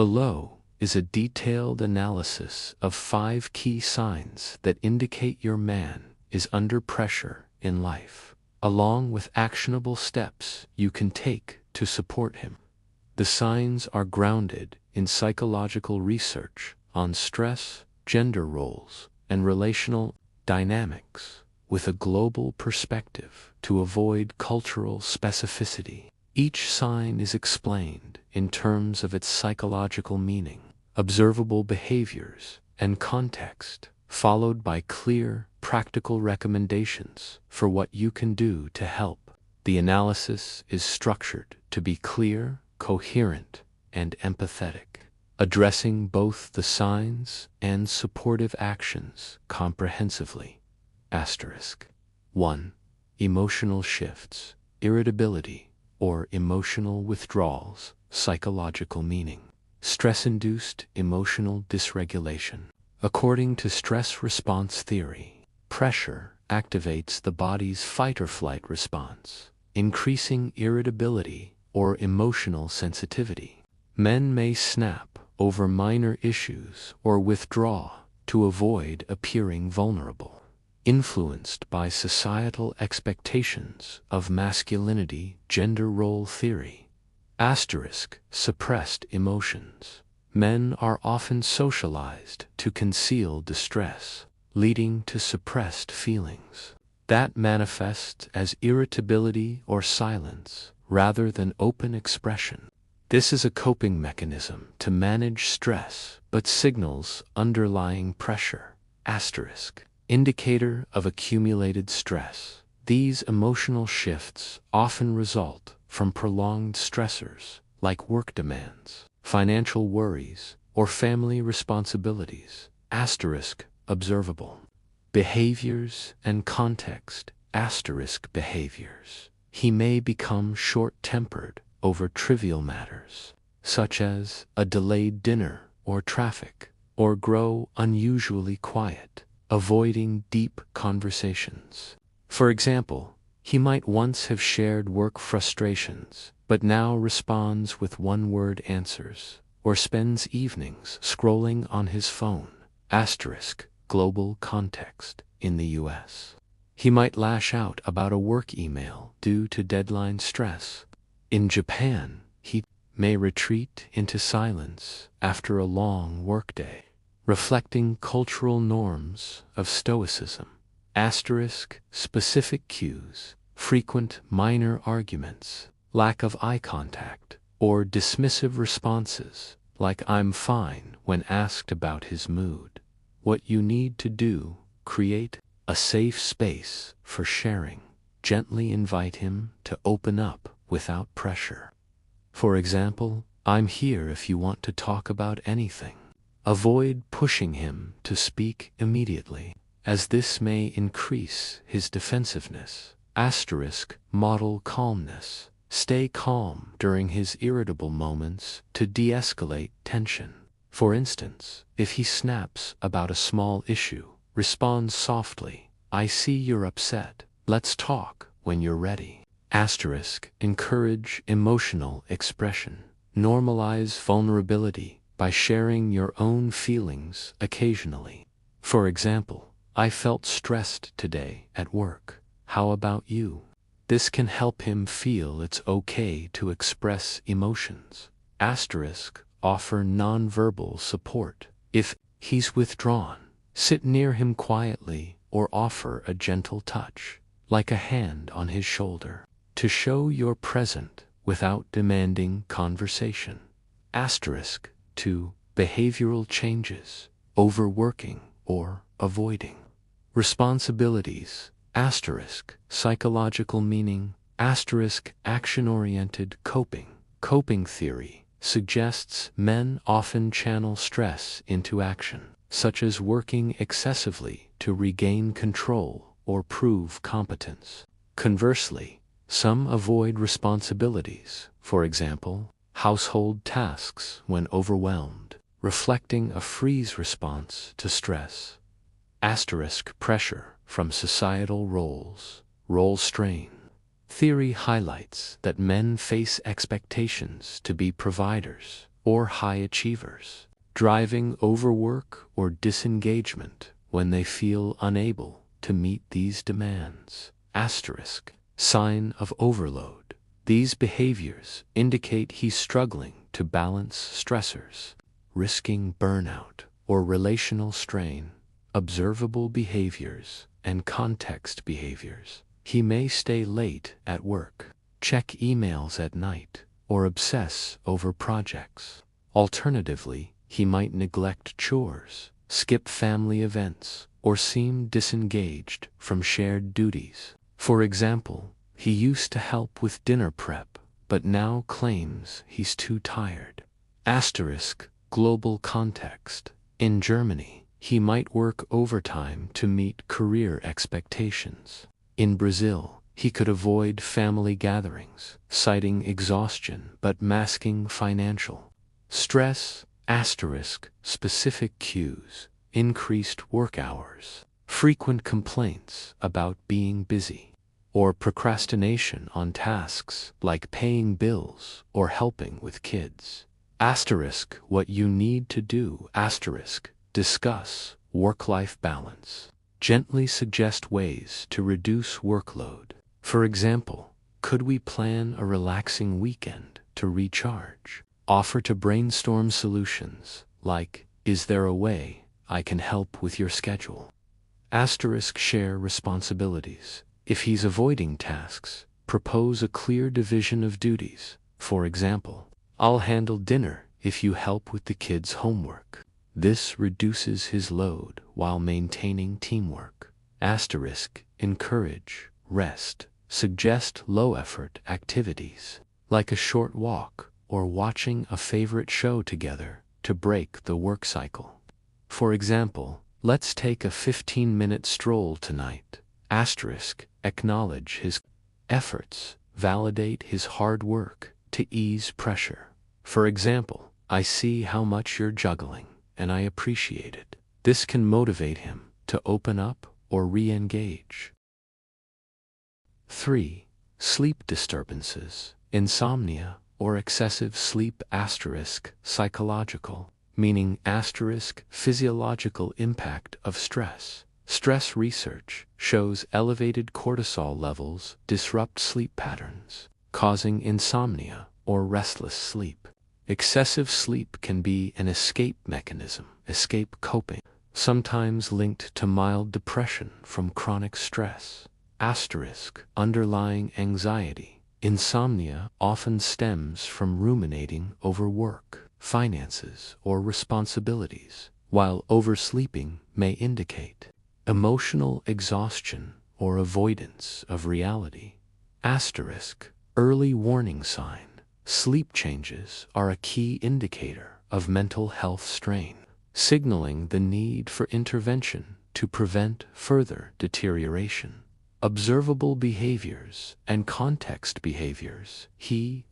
Below is a detailed analysis of 5 key signs that indicate your man is under pressure in life, along with actionable steps you can take to support him. The signs are grounded in psychological research on stress, gender roles, and relational dynamics, with a global perspective to avoid cultural specificity. Each sign is explained in terms of its psychological meaning, observable behaviors, and context, followed by clear, practical recommendations for what you can do to help. The analysis is structured to be clear, coherent, and empathetic, addressing both the signs and supportive actions comprehensively. 1. Emotional shifts, irritability, or emotional withdrawals, psychological meaning. Stress-induced emotional dysregulation. According to stress response theory, pressure activates the body's fight-or-flight response, increasing irritability or emotional sensitivity. Men may snap over minor issues or withdraw to avoid appearing vulnerable. Influenced by societal expectations of masculinity, gender role theory. Suppressed emotions. Men are often socialized to conceal distress, leading to suppressed feelings that manifest as irritability or silence rather than open expression. This is a coping mechanism to manage stress but signals underlying pressure. Indicator of accumulated stress. These emotional shifts often result from prolonged stressors like work demands, financial worries, or family responsibilities. Observable. Behaviors and context. Behaviors. He may become short-tempered over trivial matters, such as a delayed dinner or traffic, or grow unusually quiet, avoiding deep conversations. For example, he might once have shared work frustrations, but now responds with one-word answers, or spends evenings scrolling on his phone. Global context. In the U.S., he might lash out about a work email due to deadline stress. In Japan, he may retreat into silence after a long workday, reflecting cultural norms of stoicism. Specific cues. Frequent minor arguments, lack of eye contact, or dismissive responses, like "I'm fine" when asked about his mood. What you need to do: create a safe space for sharing. Gently invite him to open up without pressure. For example, "I'm here if you want to talk about anything." Avoid pushing him to speak immediately, as this may increase his defensiveness. Model calmness. Stay calm during his irritable moments to de-escalate tension. For instance, if he snaps about a small issue, respond softly, "I see you're upset. Let's talk when you're ready." Encourage emotional expression. Normalize vulnerability by sharing your own feelings occasionally. For example, "I felt stressed today at work. How about you?" This can help him feel it's okay to express emotions. Offer nonverbal support. If he's withdrawn, sit near him quietly or offer a gentle touch, like a hand on his shoulder, to show you're present without demanding conversation. 2. Behavioral changes, overworking or avoiding. Responsibilities. Psychological meaning. Action-oriented coping. Coping theory suggests men often channel stress into action, such as working excessively to regain control or prove competence. Conversely, some avoid responsibilities, for example, household tasks when overwhelmed, reflecting a freeze response to stress. Pressure from societal roles. Role strain. Theory highlights that men face expectations to be providers, or high achievers, driving overwork or disengagement when they feel unable to meet these demands. Asterisk. Sign of overload. These behaviors indicate he's struggling to balance stressors, risking burnout or relational strain. Observable behaviors and context behaviors. He may stay late at work, check emails at night, or obsess over projects. Alternatively, he might neglect chores, skip family events, or seem disengaged from shared duties. For example, he used to help with dinner prep, but now claims he's too tired. Asterisk. Global context. In Germany, he might work overtime to meet career expectations. In Brazil, he could avoid family gatherings, citing exhaustion but masking financial stress. Asterisk. Specific cues. Increased work hours, frequent complaints about being busy, or procrastination on tasks like paying bills or helping with kids. Asterisk. What you need to do. Asterisk. Discuss work-life balance. Gently suggest ways to reduce workload. For example, could we plan a relaxing weekend to recharge? Offer to brainstorm solutions like, is there a way I can help with your schedule? Asterisk. Share responsibilities. If he's avoiding tasks, propose a clear division of duties. For example, I'll handle dinner if you help with the kids' homework. This reduces his load while maintaining teamwork. Asterisk. Encourage rest. Suggest low-effort activities, like a short walk or watching a favorite show together to break the work cycle. For example, let's take a 15-minute stroll tonight. Asterisk. Acknowledge his efforts. Validate his hard work to ease pressure. For example, I see how much you're juggling, and I appreciate it. This can motivate him to open up or re-engage. 3. Sleep disturbances. Insomnia or excessive sleep. Asterisk. Psychological, meaning asterisk. Physiological impact of stress. Stress research shows elevated cortisol levels disrupt sleep patterns, causing insomnia or restless sleep. Excessive sleep can be an escape mechanism, escape coping, sometimes linked to mild depression from chronic stress. Asterisk. Underlying anxiety. Insomnia often stems from ruminating over work, finances, or responsibilities, while oversleeping may indicate emotional exhaustion or avoidance of reality. Asterisk. Early warning sign. Sleep changes are a key indicator of mental health strain, signaling the need for intervention to prevent further deterioration. Observable behaviors and context behaviors. He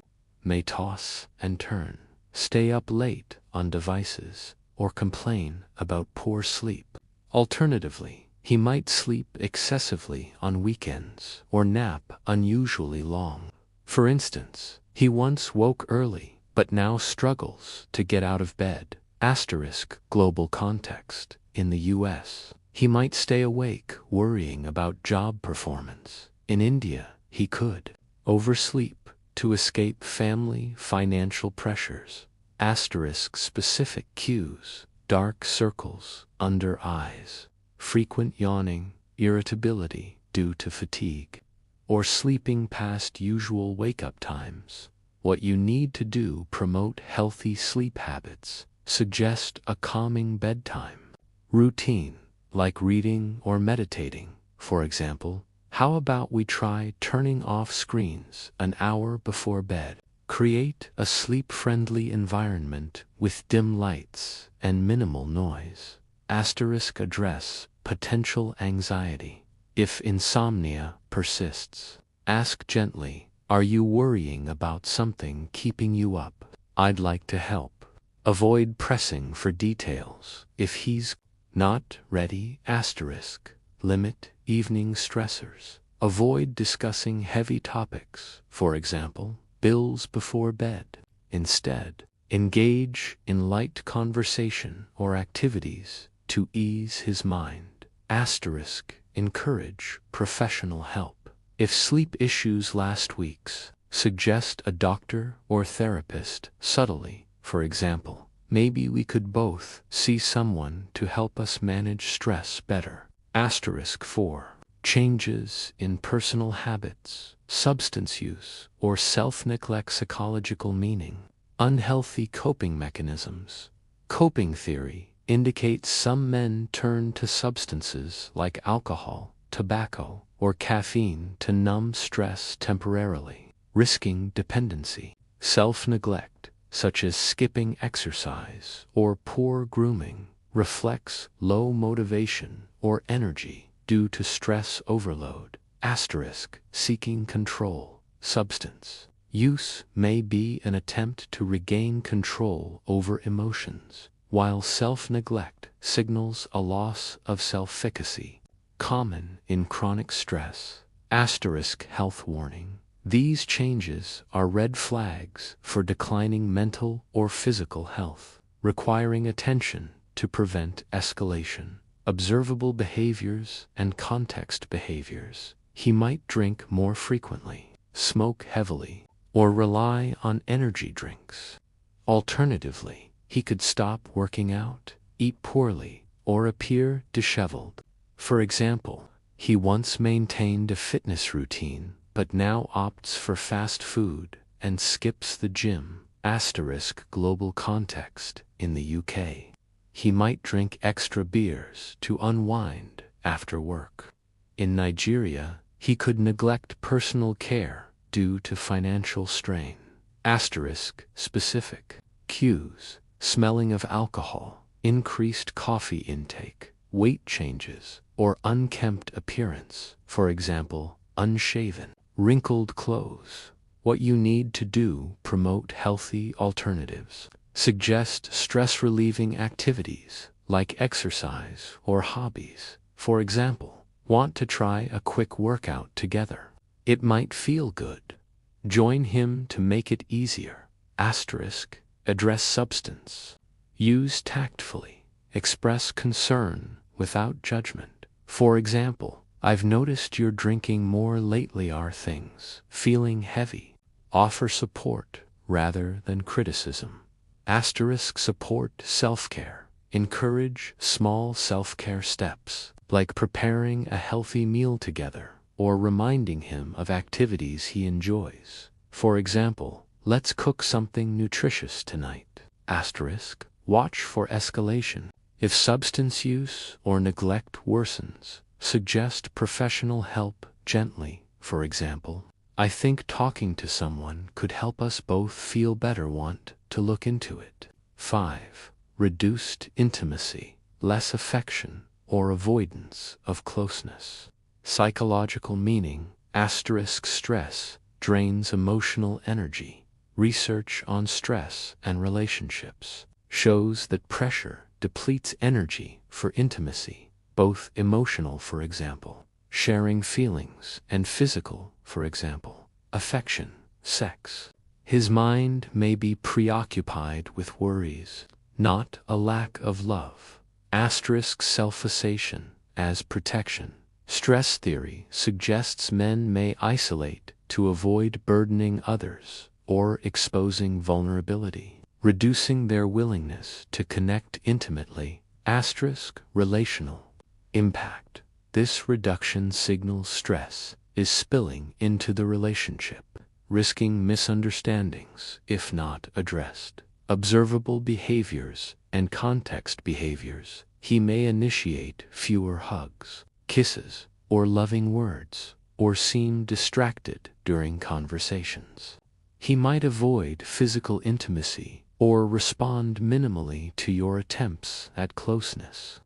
may toss and turn, stay up late on devices, or complain about poor sleep. Alternatively, he might sleep excessively on weekends or nap unusually long. For instance, he once woke early but now struggles to get out of bed. Asterisk. Global context. In the U.S., he might stay awake worrying about job performance. In India, he could oversleep to escape family financial pressures. Asterisk. Specific cues. Dark circles under eyes, frequent yawning, irritability due to fatigue, or sleeping past usual wake-up times. What you need to do. Promote healthy sleep habits. Suggest a calming bedtime routine, like reading or meditating. For example, how about we try turning off screens an hour before bed? Create a sleep-friendly environment with dim lights and minimal noise. Asterisk. Address potential anxiety. If insomnia persists, ask gently, are you worrying about something keeping you up? I'd like to help. Avoid pressing for details. If he's not ready. Asterisk. Limit evening stressors. Avoid discussing heavy topics, for example, bills before bed. Instead, Engage in light conversation or activities to ease his mind. Asterisk, encourage professional help. If sleep issues last weeks, suggest a doctor or therapist subtly. For example, maybe we could both see someone to help us manage stress better. Asterisk 4. Changes in personal habits, substance use, or self-neglect. Psychological meaning. Unhealthy coping mechanisms. Coping theory indicates some men turn to substances like alcohol, tobacco, or caffeine to numb stress temporarily, risking dependency. Self-neglect, such as skipping exercise or poor grooming, reflects low motivation or energy due to stress overload. Asterisk, seeking control. Substance use may be an attempt to regain control over emotions, while self-neglect signals a loss of self-efficacy. Common in chronic stress. Asterisk, health warning. These changes are red flags for declining mental or physical health, requiring attention to prevent escalation. Observable behaviors and context behaviors. He might drink more frequently, smoke heavily, or rely on energy drinks. Alternatively, he could stop working out, eat poorly, or appear disheveled. For example, he once maintained a fitness routine, but now opts for fast food and skips the gym. Asterisk, global context. In the UK, he might drink extra beers to unwind after work. In Nigeria, he could neglect personal care due to financial strain. Asterisk, specific. Cues. Smelling of alcohol, increased coffee intake, weight changes, or unkempt appearance. For example, unshaven, wrinkled clothes. What you need to do: promote healthy alternatives. Suggest stress-relieving activities like exercise or hobbies. For example, want to try a quick workout together? It might feel good. Join him to make it easier. Asterisk, address substance use tactfully. Express concern without judgment. For example, I've noticed you're drinking more lately. Are things feeling heavy? Offer support rather than criticism. Asterisk, support self-care. Encourage small self-care steps, like preparing a healthy meal together or reminding him of activities he enjoys. For example, let's cook something nutritious tonight. Asterisk, watch for escalation. If substance use or neglect worsens, suggest professional help gently. For example, I think talking to someone could help us both feel better. Want to look into it. 5. Reduced intimacy, less affection, or avoidance of closeness. Psychological meaning. Asterisk, stress drains emotional energy. Research on stress and relationships shows that pressure depletes energy for intimacy, both emotional, for example, sharing feelings, and physical, for example, affection, sex. His mind may be preoccupied with worries, not a lack of love. Asterisk, self-cessation as protection. Stress theory suggests men may isolate to avoid burdening others or exposing vulnerability, reducing their willingness to connect intimately. Asterisk, relational impact. This reduction signals stress is spilling into the relationship, risking misunderstandings if not addressed. Observable behaviors and context behaviors. He may initiate fewer hugs, kisses, or loving words, or seem distracted during conversations. He might avoid physical intimacy or respond minimally to your attempts at closeness.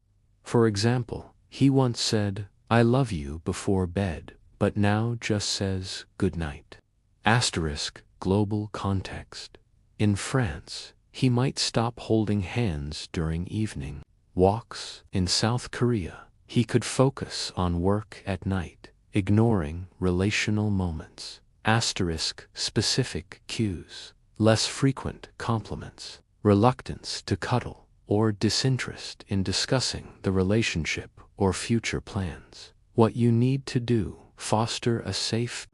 For example, he once said, "I love you" before bed, but now just says "good night." Asterisk, global context. In France, he might stop holding hands during evening walks. In South Korea, he could focus on work at night, ignoring relational moments. Asterisk, specific cues. less frequent compliments, reluctance to cuddle, or disinterest in discussing the relationship or future plans. What you need to do: foster a safe,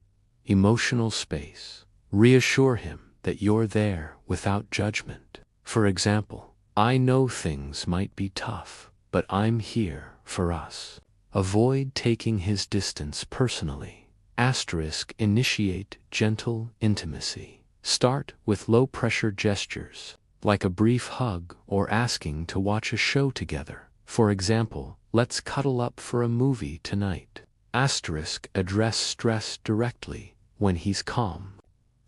emotional space. Reassure him that you're there without judgment. For example, I know things might be tough, but I'm here for us. Avoid taking his distance personally. Initiate gentle intimacy. Start with low-pressure gestures, like a brief hug or asking to watch a show together. For example, let's cuddle up for a movie tonight. Address stress directly when he's calm.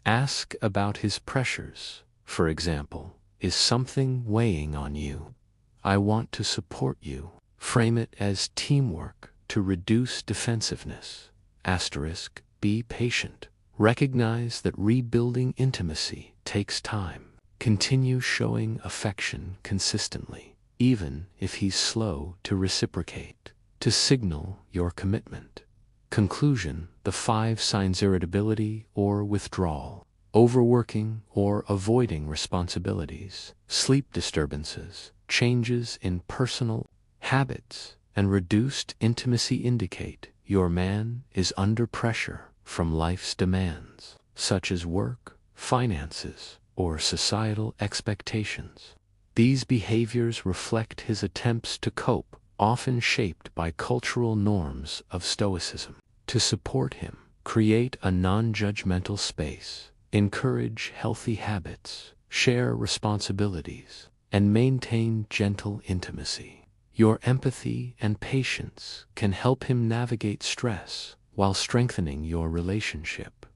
Ask about his pressures. For example, is something weighing on you? I want to support you. Frame it as teamwork to reduce defensiveness. Be patient. Recognize that rebuilding intimacy takes time. Continue showing affection consistently, even if he's slow to reciprocate, to signal your commitment. Conclusion: the 5 signs: irritability or withdrawal, overworking or avoiding responsibilities, sleep disturbances, changes in personal habits, and reduced intimacy indicate your man is under pressure from life's demands, such as work, finances, or societal expectations. These behaviors reflect his attempts to cope, often shaped by cultural norms of stoicism. To support him, create a non-judgmental space, encourage healthy habits, share responsibilities, and maintain gentle intimacy. Your empathy and patience can help him navigate stress while strengthening your relationship.